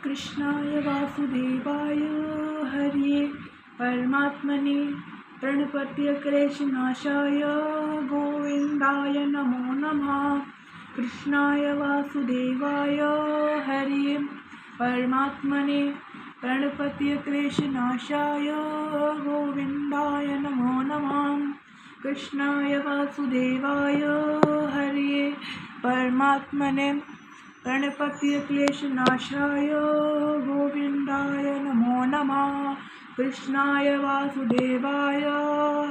कृष्णाय वासुदेवाय हरिये परमात्मने प्रणपत्यक्लेशनाशाय गोविन्दाय नमो नमः। कृष्णाय वासुदेवाय हरिये परमात्मने प्रणपत्यक्लेशनाशाय गोविन्दाय नमो नमः। कृष्णाय वासुदेवाय हरिये परमात्मने प्रणपत्यक्लेशनाशाय गोविन्दाय नमो नमः। कृष्णाय वासुदेवाय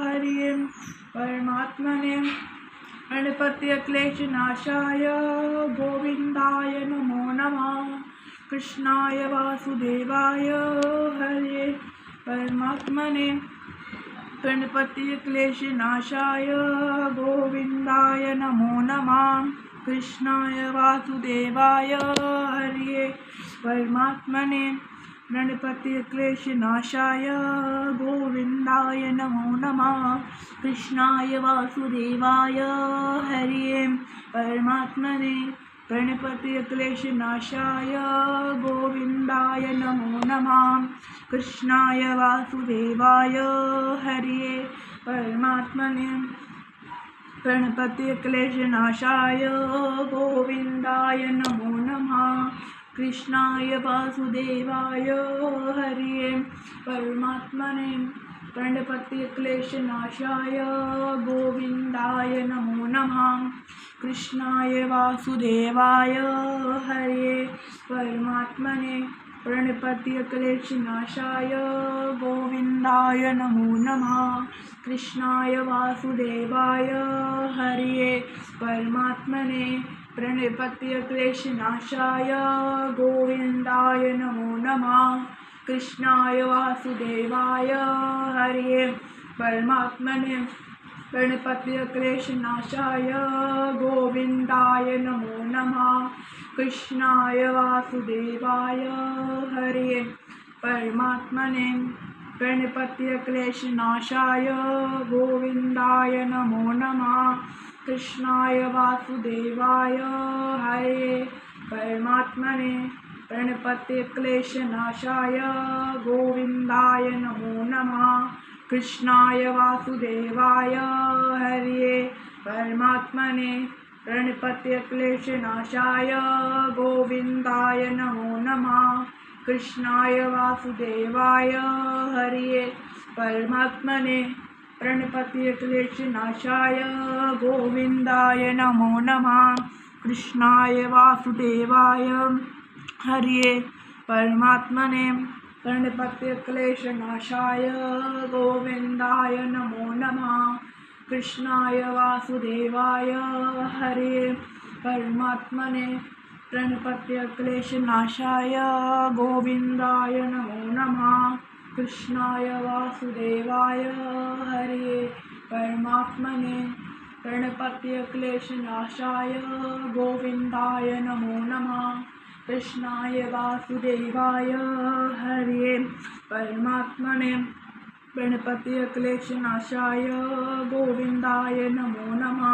हरिये परमात्मने प्रणपत्यक्लेशनाशाय गोविन्दाय नमो नमः। कृष्णाय वासुदेवाय हरिये परमात्मने प्रणपत्यक्लेशनाशाय गोविन्दाय नमो नमः। कृष्णाय वासुदेवाय हरिये परमात्मने प्रणपत्यक्लेशनाशाय गोविन्दाय नमो नमः। कृष्णाय वासुदेवाय हरिये परमात्मने प्रणपत्यक्लेशनाशाय गोविन्दाय नमो नमः। कृष्णाय वासुदेवाय हरिये परमात्मने प्रणपत्यक्लेशनाशाय गोविन्दाय नमो नमः। कृष्णाय वासुदेवाय हरिये परमात्मने प्रणपत्यक्लेशनाशाय गोविन्दाय नमो नमः। कृष्णाय वासुदेवाय हरिये परमात्मने प्रणपत्यक्लेशनाशाय गोविन्दाय नमो नमः। कृष्णाय वासुदेवाय हरिये परमात्मने प्रणपत्यक्लेशनाशाय गोविन्दाय नमो नमः। कृष्णाय वासुदेवाय हरिये परमात्मने प्रणपत्यक्लेशनाशाय गोविन्दाय नमो नमः। कृष्णाय वासुदेवाय हरिये परमात्मने प्रणपत्यक्लेशनाशाय गोविन्दाय नमो नमः। कृष्णाय वासुदेवाय हरिये परमात्मने प्रणपत्यक्लेशनाशाय गोविन्दाय नमो नमः। कृष्णाय वासुदेवाय हरिये परमात्मने प्रणपत्यक्लेशनाशाय गोविन्दाय नमो नमः। कृष्णाय वासुदेवाय हरिये परमात्मने प्रणपत्यक्लेशनाशाय गोविन्दाय नमो नमः। कृष्णाय वासुदेवाय हरिये परमात्मने प्रणपत्यक्लेशनाशाय गोविन्दाय नमो नमः। कृष्णाय वासुदेवाय हरिये परमात्मने प्रणपत्यक्लेशनाशाय गोविन्दाय नमो नमः। कृष्णाय वासुदेवाय हरिये परमात्मने प्रणपत्यक्लेशनाशाय गोविन्दाय नमो नमः। कृष्णाय वासुदेवाय हरिये परमात्मने प्रणपत्यक्लेशनाशाय गोविन्दाय नमो नमः।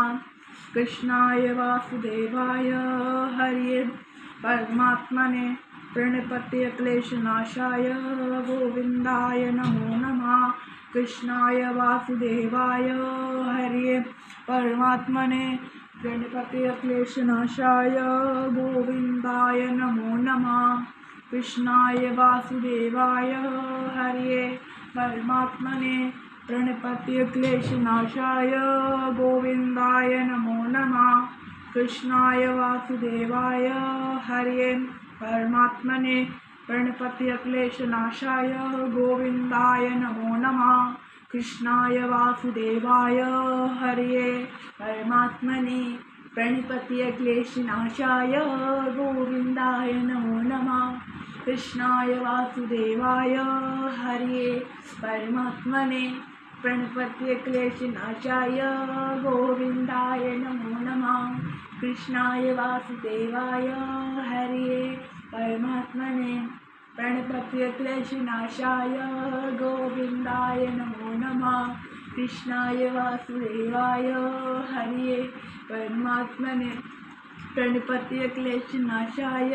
कृष्णाय वासुदेवाय हरिये परमात्मने प्रणपत्यक्लेशनाशाय गोविन्दाय नमो नमः। कृष्णाय वासुदेवाय हरिये परमात्मने प्रणपत्यक्लेशनाशाय गोविन्दाय नमो नमः। कृष्णाय वासुदेवाय हरिये परमात्मने प्रणपत्यक्लेशनाशाय गोविन्दाय नमो नमः। कृष्णाय वासुदेवाय हरिये परमात्मने प्रणपत्यक्लेशनाशाय गोविन्दाय नमो नमः। कृष्णाय वासुदेवाय हरिये परमात्मने प्रणपत्यक्लेशनाशाय गोविन्दाय नमो नमः। कृष्णाय वासुदेवाय हरिये परमात्मने प्रणपत्यक्लेशनाशाय गोविन्दाय नमो नमः। कृष्णाय वासुदेवाय हरिये परमात्मने प्रणपत्यक्लेशनाशाय गोविन्दाय नमो नमः। कृष्णाय वासुदेवाय हरिये परमात्मने प्रणपत्यक्लेशनाशाय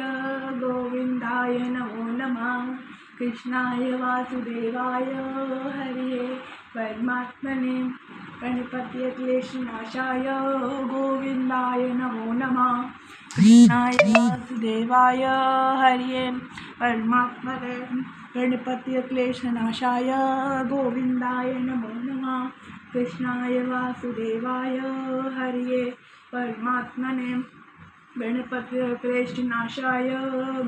गोविन्दाय नमो कृष्णाय वासुदेवाय हरिये परमात्मने प्रणिपत्य क्लेशनाशाय गोविन्दाय नमो नमः। कृष्णाय वासुदेवाय हरिये परमात्मने प्रणिपत्य क्लेशनाशाय गोविन्दाय नमो नमः। कृष्णाय वासुदेवाय हरिये परमात्मने गणपति क्लेशनाशाय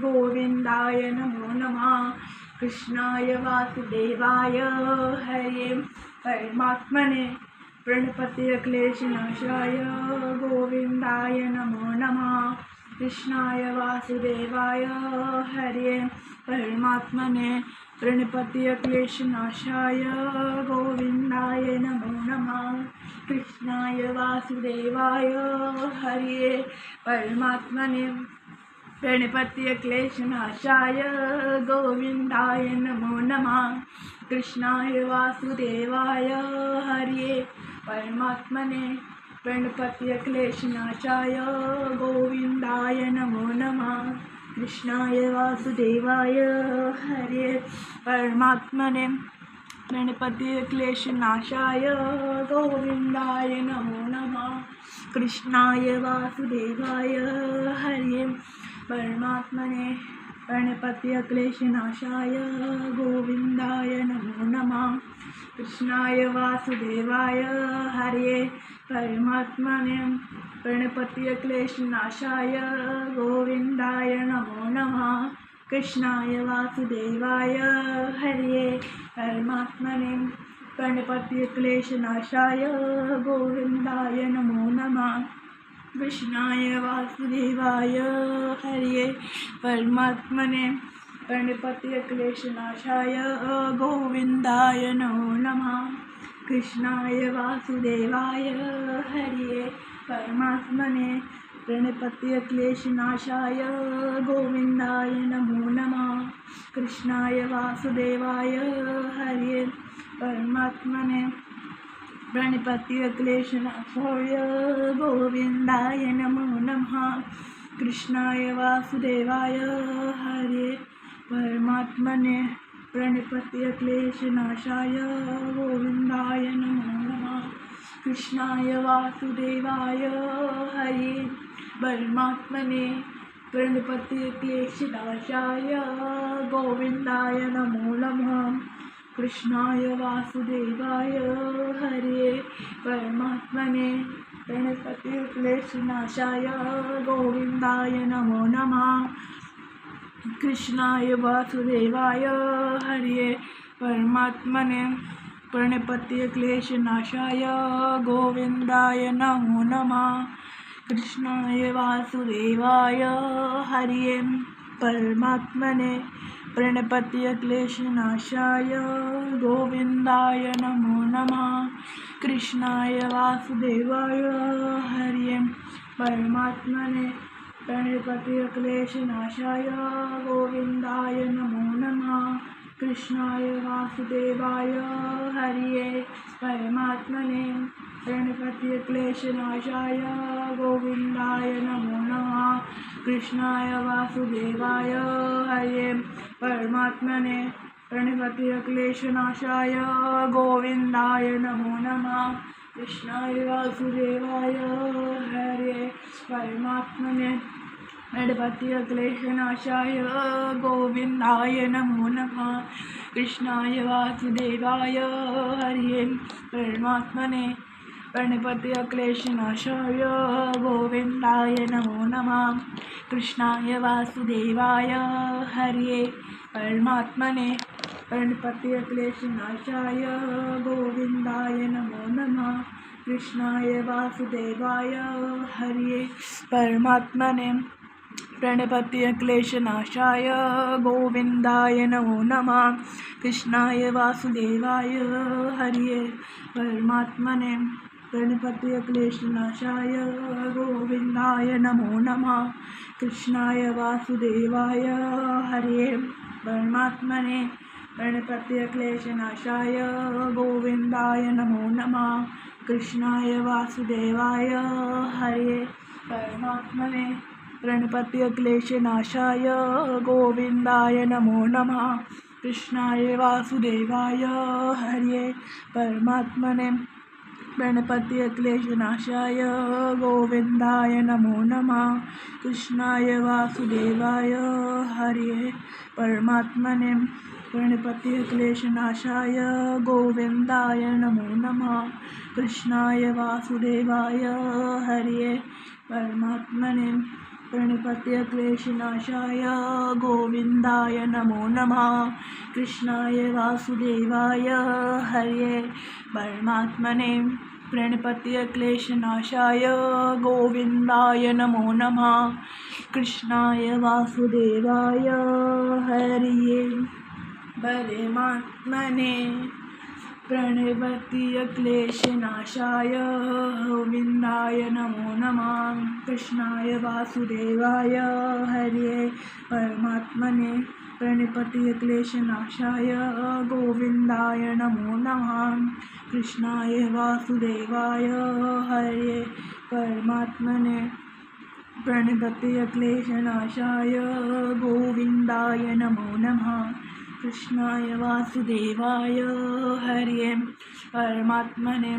गोविन्दाय नमो नमः। कृष्णाय वासुदेवाय हरिये परमात्मने प्रणपति क्लेशनाशाय गोविन्दाय नमो नमः। कृष्णाय वासुदेवाय हरिये परमात्मने प्रणपति क्लेशनाशाय गोविन्दाय नमो नमः। कृष्णाय वासुदेवाय हरिये परमात्मने प्रणपत्य क्लेशनाशाय गोविन्दाय नमो नमः। कृष्णाय वासुदेवाय हरिये परमात्मने प्रणपत्य क्लेशनाशाय गोविन्दाय नमो नमः। कृष्णाय वासुदेवाय हरिये परमात्मने प्रणपत्य क्लेशनाशाय गोविन्दाय नमो नमः। कृष्णाय वासुदेवाय हरिये परमात्मने प्रणपत्य क्लेशनाशाय गोविन्दाय नमो नमः। कृष्णाय वासुदेवाय हरिये परमात्मने प्रणपत्य क्लेशनाशाय गोविन्दाय नमो नमः। कृष्णाय वासुदेवाय हरिये परमात्मने प्रणपत्य क्लेशनाशाय गोविन्दाय नमो नमः। कृष्णाय वासुदेवाय हरिये परमात्मने प्रणपत्य क्लेशनाशाय गोविन्दाय नमो नमः। कृष्णाय वासुदेवाय हरिये परमात्मने प्रणपत्य क्लेशनाशाय गोविन्दाय नमो नमः। कृष्णाय वासुदेवाय हरिये परमात्मने प्रणपत्य क्लेशनाशाय गोविन्दाय नमो नमः। कृष्णाय वासुदेवाय हरिये परमात्मने प्रणपत्य क्लेशनाशाय गोविन्दाय नमो नमः। कृष्णाय वासुदेवाय हरिये परमात्मने प्रणपत्य क्लेशनाशाय गोविन्दाय नमो नमः। कृष्णाय वासुदेवाय हरिये परमात्मने प्रणपत्य क्लेशनाशाय गोविन्दाय नमो नमः। कृष्णाय वासुदेवाय हरिये परमात्मने प्रणपत्य क्लेशनाशाय गोविन्दाय नमो नमः। कृष्णाय वासुदेवाय हरिये परमात्मने प्रणपत्य क्लेशनाशाय गोविन्दाय नमो नमः। कृष्णाय वासुदेवाय हरिये परमात्मने प्रणपत्य क्लेशनाशाय गोविन्दाय नमो नमः। कृष्णाय वासुदेवाय हरिये परमात्मने प्रणपत्य क्लेशनाशाय गोविन्दाय नमो नमः। कृष्णाय वासुदेवाय हरिये परमात्मने प्रणपत्य क्लेशनाशाय गोविन्दाय नमो नमः। कृष्णाय वासुदेवाय हरिये परमात्मने प्रणपत्य क्लेशनाशाय गोविन्दाय नमो नमः। कृष्णाय वासुदेवाय हरिये परमात्मने प्रणपत्य क्लेशनाशाय गोविन्दाय नमो नमः। कृष्णाय वासुदेवाय हरिये परमात्मने प्रणपत्य क्लेशनाशाय गोविन्दाय नमो नमः। कृष्णाय वासुदेवाय हरिये परमात्मने प्रणपत्य क्लेशनाशाय गोविन्दाय नमो नमः। कृष्णाय वासुदेवाय हरिये परमात्मने प्रणपत्य क्लेशनाशाय गोविन्दाय नमो नमः। कृष्णाय वासुदेवाय हरिये परमात्मने प्रणपत्य क्लेशनाशाय गोविन्दाय नमो नमः। कृष्णाय वासुदेवाय हरिये परमात्मने प्रणपत्य क्लेशनाशाय गोविन्दाय नमो नमः। कृष्णाय वासुदेवाय हरे परमात्मने प्रणपत्य क्लेशनाशाय गोविंदाय नमो नमः। कृष्णाय वासुदेवाय हरे परमात्मने प्रणपत्य क्लेशनाशाय गोविंदाय नमो नमः। कृष्णाय वासुदेवाय हरे परमात्मने प्रणपत्य क्लेशनाशाय गोविंदाय नमो नमः। कृष्णाय वासुदेवाय हरे परमात्मने प्रणपत्य क्लेशनाशाय गोविंदाय नमो नमः। कृष्णाय वासुदेवाय हरे परमात्मने प्रणपत्य क्लेशनाशाय गोविंदाय नमो नमः। कृष्णाय वासुदेवाय हरे परमात्मने प्रणपत्य क्लेशनाशाय गोविंदाय नमो नमः। कृष्णाय वासुदेवाय हरे परमात्मने प्रणपत्य क्लेशनाशाय गोविंदाय नमो नमः। कृष्णाय वासुदेवाय हरे परमात्मने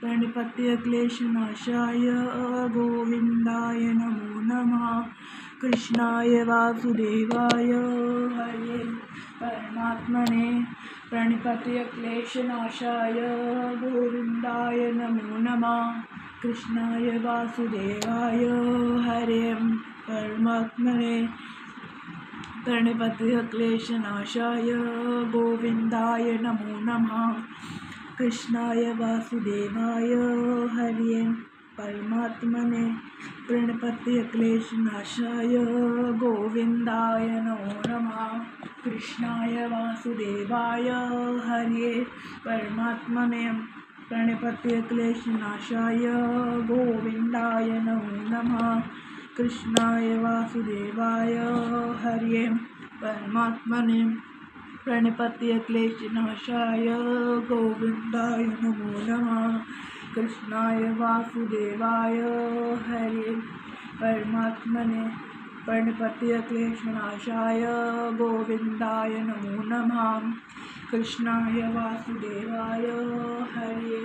प्रणपत्य क्लेशनाशाय गोविंदाय नमो नमः। कृष्णाय वासुदेवाय हरे परमात्मने प्रणपत्य क्लेशनाशाय गोविंदाय नमो नमः। कृष्णाय वासुदेवाय हरे परमात्मने प्रणपत्य क्लेशनाशाय गोविंदाय नमो नमः। कृष्णाय वासुदेवाय हरे परमात्मने प्रणपत्य क्लेशनाशाय गोविंदाय नमो नमः। कृष्णाय वासुदेवाय हरे परमात्मने प्रणपत्य क्लेशनाशाय गोविंदाय नमो नमः। कृष्णाय वासुदेवाय हरे परमात्मने प्रणपत्य क्लेशनाशाय गोविंदाय नमो नमः। कृष्णाय वासुदेवाय हरे परमात्मने प्रणपत्य क्लेशनाशाय गोविंदाय नमो नमः। कृष्णाय वासुदेवाय हरे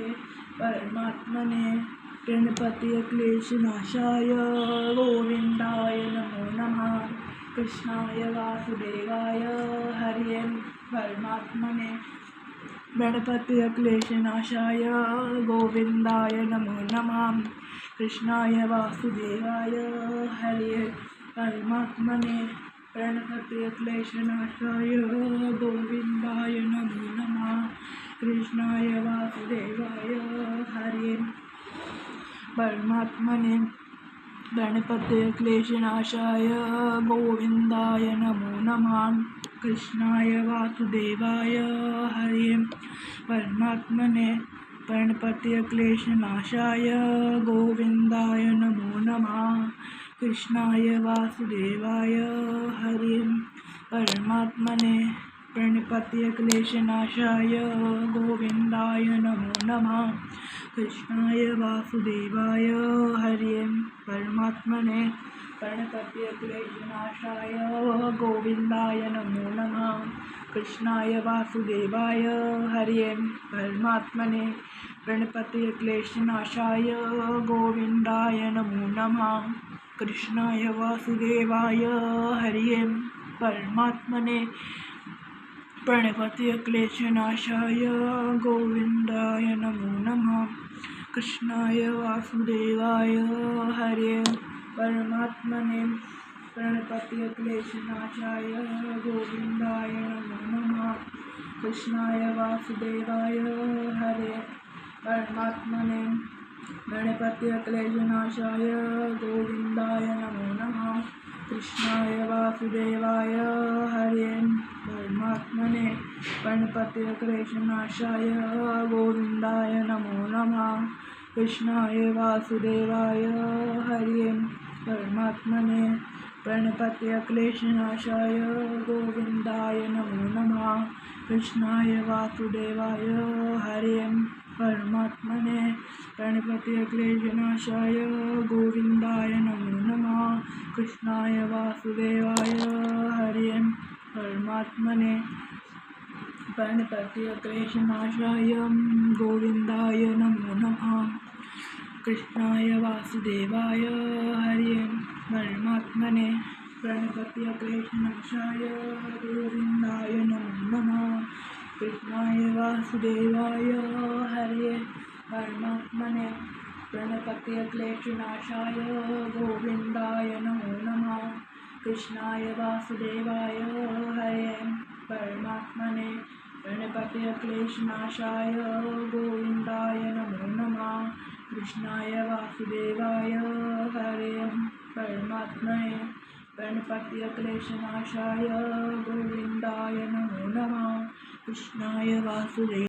परमात्मने प्रणपत्य क्लेशनाशाय गोविंदाय नमो नमः। कृष्णाय वासुदेवाय हरे परमात्मने प्रणपत्य क्लेशनाशाय गोविंदाय नमो नमः। कृष्णाय वासुदेवाय हरे परमात्मने प्रणपत्य क्लेशनाशाय गोविंदाय नमो नमः। कृष्णाय वासुदेवाय हरे परमात्मने प्रणपत्य क्लेशनाशाय गोविंदाय नमो नमः। कृष्णाय वासुदेवाय हरे परमात्मने प्रणपत्य क्लेशनाशाय गोविंदाय नमो नमः। कृष्णाय वासुदेवाय हरे परमात्मने प्रणपत्य क्लेशनाशाय गोविंदाय नमो नमः। कृष्णाय वासुदेवाय हरे परमात्मने प्रणपत्य क्लेशनाशाय गोविंदाय नमो नमः। कृष्णाय वासुदेवाय हरे परमात्मने प्रणपत्य क्लेशनाशाय गोविंदाय नमो नमः। कृष्णाय वासुदेवाय हरे परमात्मने प्रणपत्य क्लेशनाशाय गोविंदाय नमो नमः। कृष्णाय वासुदेवाय हरे परमात्मने प्रणपत्य क्लेशनाशाय गोविंदाय नमो नमः। कृष्णाय वासुदेवाय हरे परमात्मने प्रणपत्य क्लेशनाशाय गोविंदाय नमो नमः। कृष्णाय वासुदेवाय हरे परमात्मने प्रणपत्य क्लेशनाशाय गोविंदाय नमो नमः। कृष्णाय वासुदेवाय हरे परमात्मने प्रणपत्य क्लेशनाशाय गोविंदाय नमो नमः। कृष्णाय वासुदेवाय हरे परमात्मने प्रणपत्य क्लेशनाशाय गोविंदाय नमो नमः। कृष्णाय वासुदेवाय हरे परमात्मने प्रणपत्यक्लेशनाशाय गोविन्दाय नमो नमः। कृष्णाय वासुदेवाय हरे परमात्मने प्रणपत्यक्लेशनाशाय गोविन्दाय नमो नमः। कृष्णाय वासुदेवाय हरे परमात्मने प्रणपत्यक्लेशनाशाय गोविन्दाय नमो नमः। कृष्णाय वासुदेवाय हरे परमात्मने प्रणपत्यक्लेशनाशाय गोविन्दाय नमो नमः। कृष्णाय वासुदेवाय हरे परमात्मने प्रणपत्यक्लेशनाशाय गोविन्दाय नमो नमः। कृष्णाय वासुदेवाय